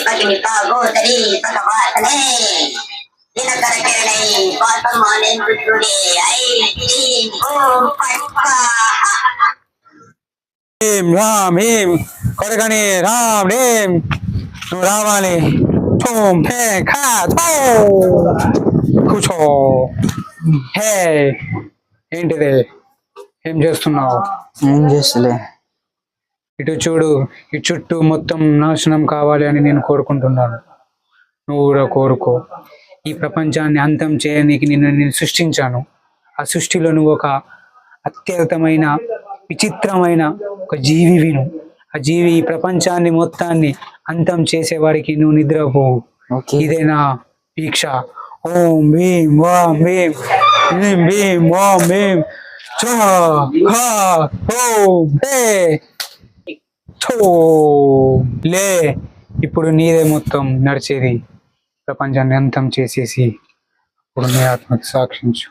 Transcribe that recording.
పగిని పాగోదరి పగవాతనే Dinakara కిరణై పాపమానెందుడే I clean ఓం పట్వ భీం రామ్ భీం కొరకని రామ్ భీం నువ్వు రావాలి ఠోం హే ఖా థో కూర్చో హే ఏంటిది ఏం చేస్తున్నావు? ఏం చేస్తలే. ఇటు చూడు, ఈ చుట్టూ మొత్తం నాశనం కావాలి అని నేను కోరుకుంటున్నాను. నువ్వు కూడా కోరుకో. ఈ ప్రపంచాన్ని అంతం చేయడానికి నేను సృష్టించాను. ఆ సృష్టిలో నువ్వు ఒక అత్యధికమైన విచిత్రమైన ఒక జీవివి. నువ్వు ఆ జీవి ఈ ప్రపంచాన్ని మొత్తాన్ని అంతం చేసేవాడికి నువ్వు నిద్రపోవు. ఇదే నా దీక్ష. ఓం భీం వాం భీం భీం భీం వాం భీం లే. ఇప్పుడు నీదే మొత్తం నడిచేది. ప్రపంచాన్ని అంతం చేసేసి ఇప్పుడు నీ ఆత్మకి సాక్షించు.